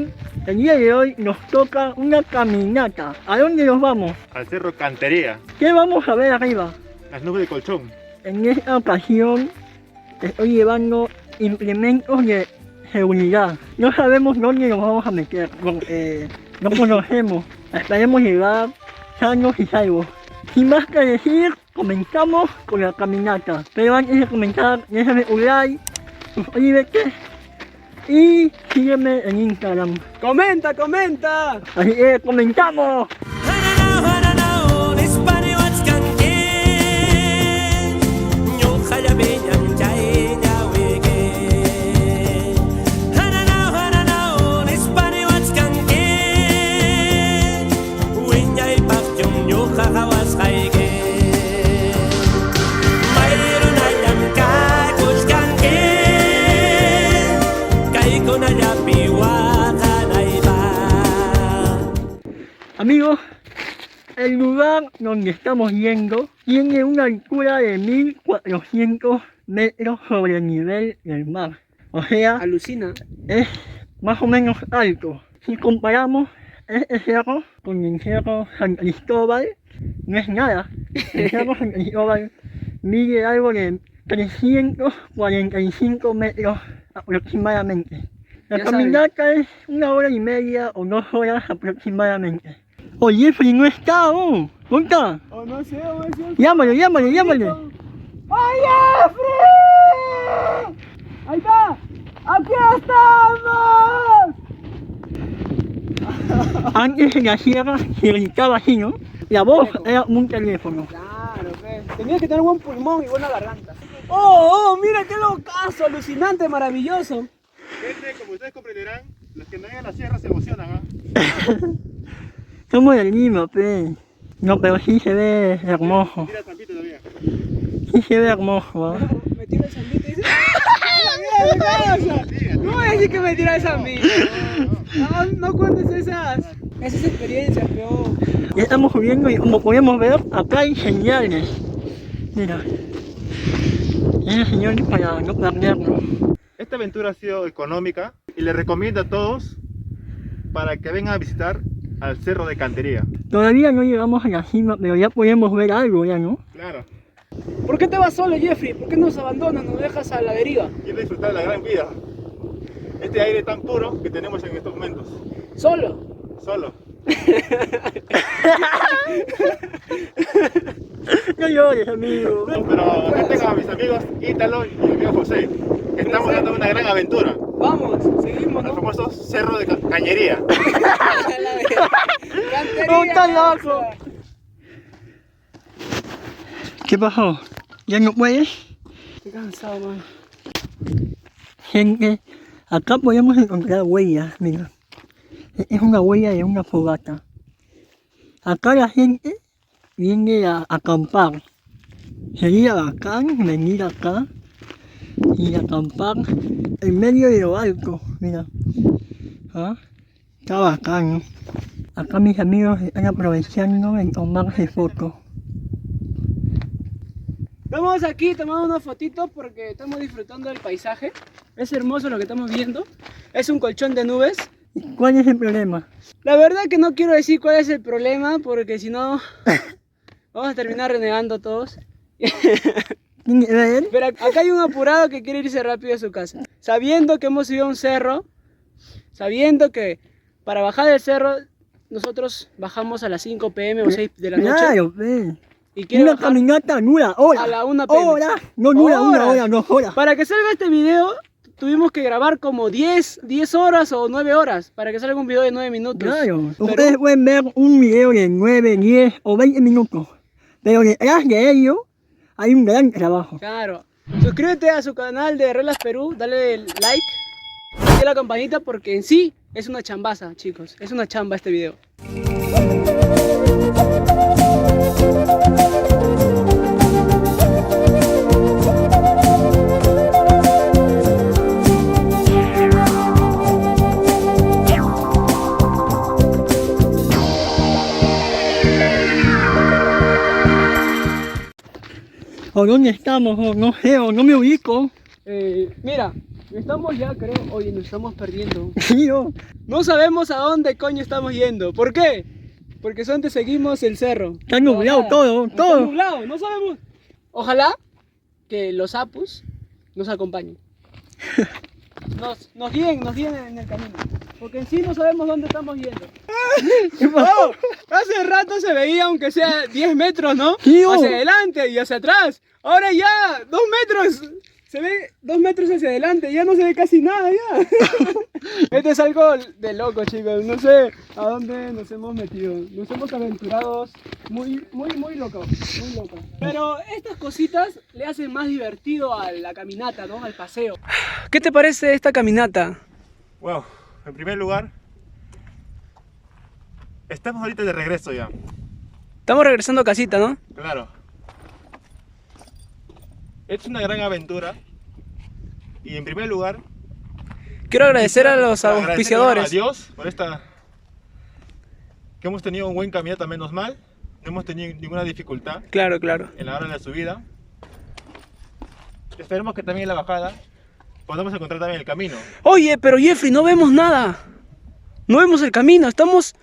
verán, el día de hoy nos toca una caminata. ¿A dónde nos vamos? Al cerro Cantería, ¿Qué vamos a ver arriba? las nubes de colchón. En esta ocasión estoy llevando implementos de seguridad. No sabemos dónde nos vamos a meter, porque no conocemos. Esperemos llegar sanos y salvos. Sin más que decir, comenzamos con la caminata. Pero antes de comenzar, déjame un like, suscríbete y sígueme en Instagram. ¡Comenta, comenta! Así que comenzamos. Amigos, el lugar donde estamos yendo tiene una altura de 1400 metros sobre el nivel del mar. O sea, Alucina. es más o menos alto. Si comparamos este cerro con el cerro San Cristóbal, no es nada. El cerro San Cristóbal mide algo de 345 metros aproximadamente. La Ya caminata es 1 hora y media o 2 horas aproximadamente. Oye, Jeffrey no está aún. ¿Dónde está? Oh, no sé, oh, no sé. Llámale. ¡Ay, Jeffrey! ¡Ahí está! ¡Aquí estamos! Antes en la sierra se gritaba así, ¿no? La voz era un teléfono. Claro, pues. Tenía que tener buen pulmón y buena garganta. ¡Oh, mira qué locazo! Alucinante, maravilloso. Gente, como ustedes comprenderán, los que no llegan a la sierra se emocionan, ¿ah? Somos del Lima, pe. No, pero sí se ve hermoso. Tira trampito todavía. Sí se ve hermoso, ¿ah? Me tira el zambito y dice... No voy a decir que me tira el zambito. No cuentes esas experiencias, peor. Ya estamos subiendo y como podemos ver, acá hay señales. Mira. Hay señales para no perdernos. Esta aventura ha sido económica y les recomiendo a todos para que vengan a visitar al cerro de Cantería. Todavía no llegamos a la cima, pero ya podemos ver algo, ya, ¿no? Claro, ¿Por qué te vas solo, Jeffrey? ¿Por qué nos abandonas, nos dejas a la deriva? quiero disfrutar de la gran vida. Este aire tan puro que tenemos en estos momentos. ¿Solo? Solo. No llores, amigo. No, pero acá tengo a mis amigos Ítalo y mi amigo José, que estamos dando una gran aventura. Vamos, seguimos, Al ¿no? famoso cerro de Cañería. ¡Oh, está loco! ¿Qué pasó? ¿Ya no puedes? Estoy cansado, man. Gente, acá podemos encontrar huellas, mira. Es una huella de una fogata. Acá la gente viene a acampar. Sería bacán venir acá y acampar en medio de lo alto, mira. ¿Ah? Está bacán, ¿no? Acá mis amigos están aprovechando en tomarse fotos. Estamos aquí tomando una fotito porque estamos disfrutando del paisaje. Es hermoso lo que estamos viendo. Es un colchón de nubes. ¿Cuál es el problema? La verdad que no quiero decir cuál es el problema porque si no vamos a terminar renegando todos. ¿Tiene que ver? Pero acá hay un apurado que quiere irse rápido a su casa. Sabiendo que hemos subido a un cerro, sabiendo que para bajar del cerro nosotros bajamos a las 5 p.m. o 6 de la noche. Claro, ve. Y quiere Una bajar caminata nula, hora. a la 1 p.m. Hora. No dura una Horas. hora, 2 horas. Para que salga este video tuvimos que grabar como 10 horas o 9 horas para que salga un video de 9 minutos. Claro. Pero- Ustedes pueden ver un video de 9, 10 o 20 minutos. Pero detrás de ello hay un gran trabajo. Claro. Suscríbete a su canal de Relas Perú, dale el like, dale la campanita porque en sí es una chambaza, chicos. Es una chamba este video. ¿O dónde estamos? O no sé, o no me ubico. Mira, Estamos ya, creo. Oye, nos estamos perdiendo. Sí, no. No sabemos a dónde coño estamos yendo. ¿Por qué? Porque solamente seguimos el cerro. Está nublado todo, Está todo. nublado, no sabemos. Ojalá que los apus nos acompañen. Nos guíen en el camino. Porque en sí no sabemos dónde estamos yendo. Oh, hace rato se veía aunque sea 10 metros, ¿no? Sí, oh. Hacia adelante y hacia atrás. Ahora ya 2 metros. Se ve 2 metros hacia adelante, ya no se ve casi nada ya. Esto es algo de loco, chicos. No sé a dónde nos hemos metido. Nos hemos aventurado muy loco, muy loco. Pero estas cositas le hacen más divertido a la caminata, ¿no? Al paseo. ¿Qué te parece esta caminata? Wow, en primer lugar, estamos ahorita de regreso ya. Estamos regresando a casita, ¿no? Claro. Es una gran aventura. Y en primer lugar, Quiero agradecer a los agradecer auspiciadores. a Dios por esta. Que hemos tenido un buen caminata, menos mal. No hemos tenido ninguna dificultad Claro, claro. en la hora de la subida. Esperemos que también en la bajada podamos encontrar también el camino. Oye, pero Jeffrey, no vemos nada. No vemos el camino, estamos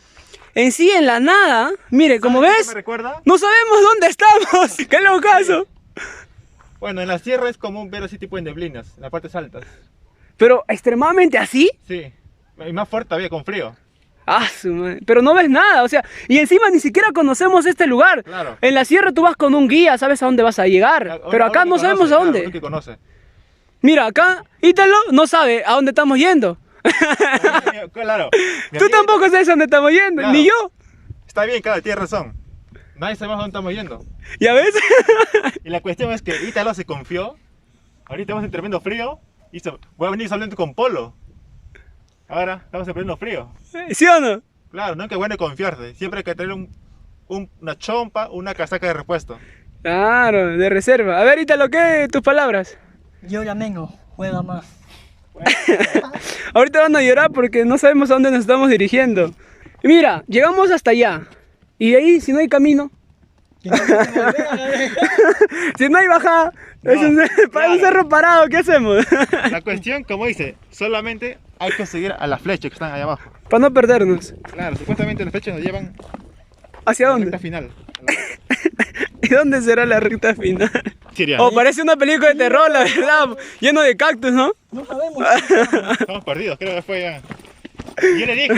en sí en la nada. Mire, como ¿Sabes qué ves, me recuerda? no sabemos dónde estamos. ¡Qué locazo! Bueno, en la sierra es común ver así tipo de neblinas, en las partes altas. Pero extremadamente así. Sí, y más fuerte todavía con frío. Ah, su madre. Pero no ves nada, o sea, y encima ni siquiera conocemos este lugar. Claro. En la sierra tú vas con un guía, sabes a dónde vas a llegar. Ahora- Pero acá ahora no que sabemos conoce, a claro, dónde. uno que conoce. Mira, acá Ítalo no sabe a dónde estamos yendo. Claro. Mi Tú amigo- tampoco sabes a dónde estamos yendo, Claro. ni yo. Está bien, claro, tienes razón. Nadie sabe a dónde estamos yendo. ¿Ya ves? Y la cuestión es que Ítalo se confió. Ahorita estamos en tremendo frío. Y voy a venir solamente con polo. Ahora estamos en tremendo frío. ¿Sí o no? Claro, no es que bueno confiarse. Siempre hay que tener una chompa, una casaca de repuesto. Claro, de reserva. A ver, Ítalo, ¿qué tus palabras? Yo ya menos, juega más. Ahorita van a llorar porque no sabemos a dónde nos estamos dirigiendo. Mira, llegamos hasta allá. Y de ahí, si no hay camino, Que no quiero volver a ver. si no hay bajada, es un, claro. un cerro parado, ¿qué hacemos? La cuestión, como dice, solamente hay que seguir a las flechas que están allá abajo. Para no perdernos. Claro, supuestamente las flechas nos llevan ¿Hacia a la recta dónde? final. ¿Y dónde será la recta final? Siria. Oh, parece una película de terror, la verdad. Lleno de cactus, ¿no? No sabemos. Estamos perdidos, creo que fue ya. Y yo le dije,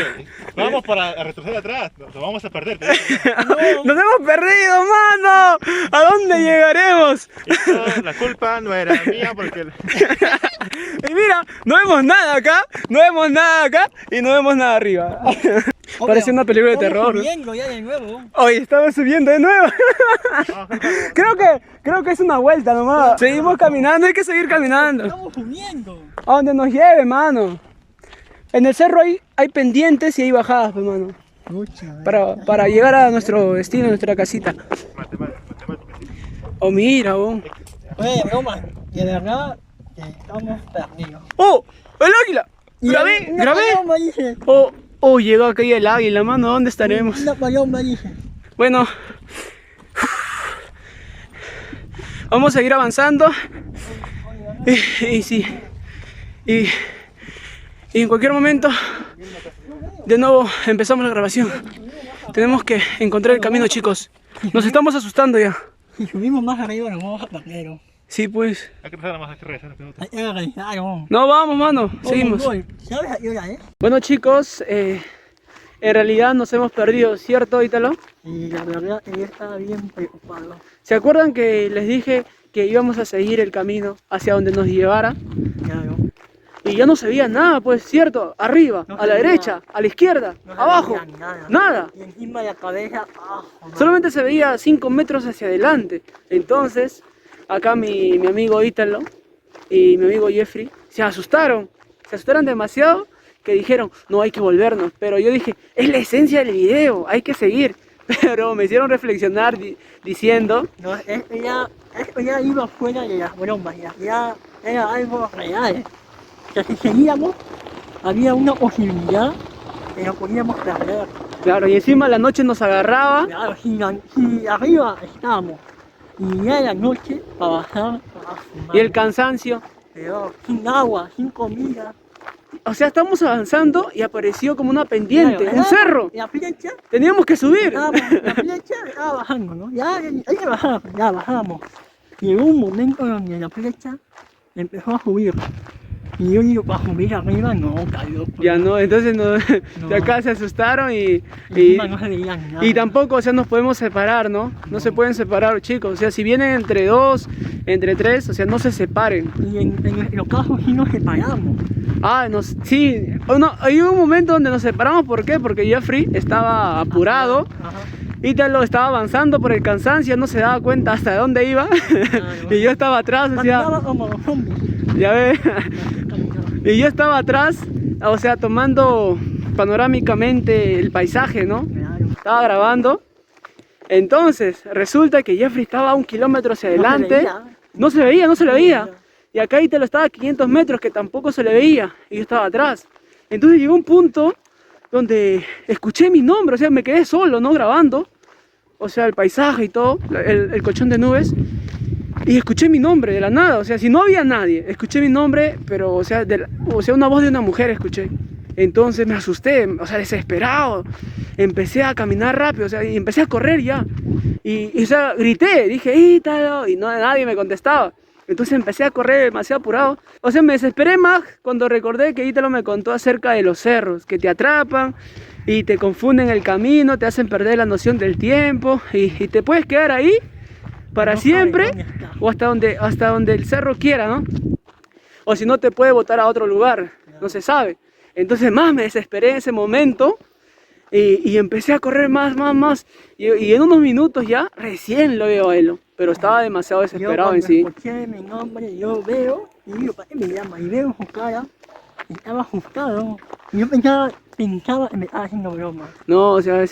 vamos para retroceder atrás, nos vamos a perder. ¡Nos hemos perdido, mano! ¿A dónde llegaremos? Esto, la culpa no era mía porque... Y mira, no vemos nada acá, no vemos nada acá y no vemos nada arriba. Parece una película de terror. Estamos subiendo ya de nuevo. Oye, estamos subiendo de nuevo. Creo que es una vuelta nomás. Seguimos caminando, hay que seguir caminando. Estamos subiendo. A donde nos lleve, mano. En el cerro hay pendientes y hay bajadas, pues, mano. Mucha, Para llegar a nuestro destino, a nuestra casita. Matemáticas. Oh, mira, oh. Oye, broma, de verdad que estamos perdidos. ¡Oh! ¡El águila! ¡Grabé! Una ¡Grabé! paloma dice. Oh, llegó aquí el águila, mano. ¿Dónde estaremos? Una paloma dice. Bueno, vamos a seguir avanzando. Y sí. Y en cualquier momento, de nuevo empezamos la grabación. Tenemos que encontrar el camino, chicos. Nos estamos asustando ya. Si subimos más arriba nos vamos a perder. Sí, pues. Hay que empezar nada más, hay que regresar. Hay que regresar, ¿no? No, vamos, mano. Seguimos. ¿Sabes a qué hora es? Bueno, chicos, en realidad nos hemos perdido, ¿cierto, Ítalo? Y la verdad que yo estaba bien preocupado. ¿Se acuerdan que les dije que íbamos a seguir el camino hacia donde nos llevara? Claro. Y ya no se veía nada, pues, ¿cierto? Arriba, No a se la veía derecha, a la izquierda, No se abajo, veía nada. nada. Y encima de la cabeza, Solamente se veía 5 metros hacia adelante. Entonces, acá mi amigo Ítalo y mi amigo Jeffrey se asustaron demasiado que dijeron, no, hay que volvernos. Pero yo dije, es la esencia del video, hay que seguir. Pero me hicieron reflexionar diciendo, No, esto ya iba fuera de las bromas, ya era algo real. Que si seguíamos, había una posibilidad que nos podíamos perder. claro, y encima la noche nos agarraba. Claro, si arriba estábamos y ya era noche para bajar, Y el cansancio, pero sin agua, sin comida. O sea, estamos avanzando y apareció como una pendiente, Claro, un cerro. La flecha, Teníamos que subir. la flecha estaba bajando, ¿no? Ya bajamos. Llegó un momento donde la flecha empezó a subir. Y yo digo, para subir arriba, no, cayó. Ya no, entonces de No. acá se asustaron y Encima no se veía nada. y tampoco, o sea, nos podemos separar, ¿no? No se pueden separar, chicos. O sea, si vienen entre 2, entre 3, o sea, no se separen. Y en los casos sí nos separamos. Ah, sí, hay un momento donde nos separamos, ¿por qué? Porque Jeffrey estaba apurado, Ajá. Ítalo estaba avanzando por el cansancio, no se daba cuenta hasta dónde iba, y yo estaba atrás, o sea, Caminaba como los zombies. ya ves, Caminaba. y yo estaba atrás, o sea, tomando panorámicamente el paisaje, ¿no? Claro. Estaba grabando, entonces resulta que Jeffrey estaba a 1 kilómetro hacia adelante, no se le veía. Y acá Ítalo estaba a 500 metros que tampoco se le veía y yo estaba atrás. Entonces llegó un punto donde escuché mi nombre, o sea, me quedé solo, ¿no? Grabando, o sea, el paisaje y todo, el colchón de nubes. Y escuché mi nombre de la nada, o sea, si no había nadie, escuché mi nombre, pero, o sea, una voz de una mujer escuché. Entonces me asusté, o sea, desesperado. Empecé a caminar rápido, o sea, y empecé a correr ya. Y o sea, grité, dije, Ítalo, y nadie me contestaba. Entonces empecé a correr demasiado apurado. O sea, me desesperé más cuando recordé que Ítalo me contó acerca de los cerros, que te atrapan y te confunden el camino, te hacen perder la noción del tiempo y te puedes quedar ahí para No siempre sabes dónde está. o hasta donde el cerro quiera, ¿no? O si no te puede botar a otro lugar, no se sabe. Entonces más me desesperé en ese momento y empecé a correr más. Y en unos minutos ya recién lo veo a él, pero estaba demasiado desesperado en sí. Yo cuando escuché mi nombre, yo veo y digo, ¿para qué me llama? Y veo su cara y estaba asustado. Y yo pensaba que me estaba haciendo broma. No, o sea,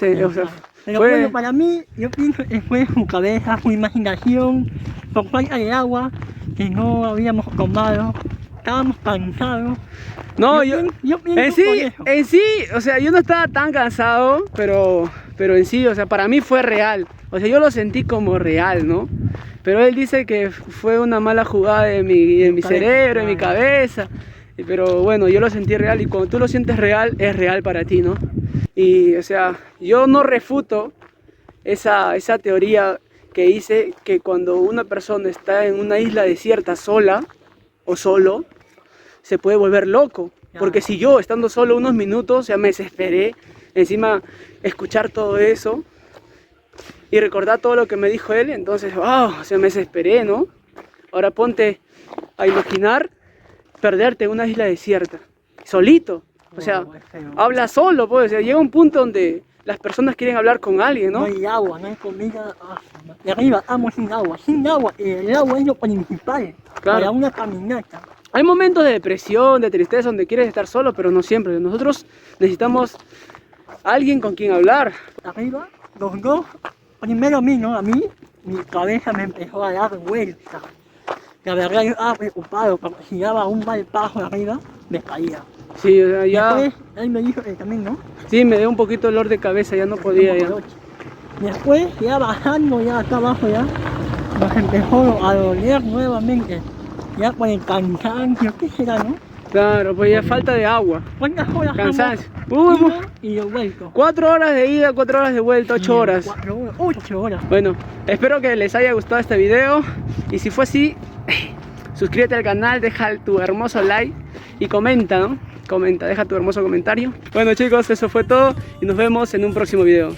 Pero bueno, para mí, yo pienso que fue su cabeza, su imaginación, por falta de agua, que no habíamos tomado, estábamos cansados. No, yo pienso en sí, o sea, yo no estaba tan cansado, pero en sí, o sea, para mí fue real. O sea, yo lo sentí como real, ¿no? Pero él dice que fue una mala jugada de mi cerebro, de mi cabeza. Pero bueno, yo lo sentí real y cuando tú lo sientes real, es real para ti, ¿no? Y, o sea, yo no refuto esa teoría que dice que cuando una persona está en una isla desierta sola o solo, se puede volver loco. Porque si yo, estando solo unos minutos, o sea, me desesperé, encima escuchar todo eso y recordar todo lo que me dijo él, entonces, wow, o sea, me desesperé, ¿no? Ahora ponte a imaginar perderte en una isla desierta, solito, o sea, habla solo, pues, o sea, llega un punto donde las personas quieren hablar con alguien, No ¿no? hay agua, no hay comida. De arriba estamos sin agua, el agua es lo principal Claro. para una caminata. Hay momentos de depresión, de tristeza, donde quieres estar solo, pero no siempre. Nosotros necesitamos alguien con quien hablar. Arriba, los dos, primero a mí, ¿no? A mí, mi cabeza me empezó a dar vueltas. La verdad yo estaba preocupado, porque si daba un mal paso arriba, me caía. Sí, o sea, ya, Después, él me dijo que también, ¿no? sí, me dio un poquito dolor de cabeza, ya no podía ya. Después, ya bajando, ya acá abajo, ya, nos empezó a doler nuevamente. Ya por el cansancio, ¿qué será, no? Claro, pues ya falta de agua, ¿Cuántas horas cansancio. hemos ido y de vuelto? 4 horas de ida, 4 horas de vuelta, 8 horas. 4 horas, 8 horas. Bueno, espero que les haya gustado este video y si fue así, suscríbete al canal, deja tu hermoso like y comenta, ¿no? Comenta, deja tu hermoso comentario. Bueno chicos, eso fue todo y nos vemos en un próximo video.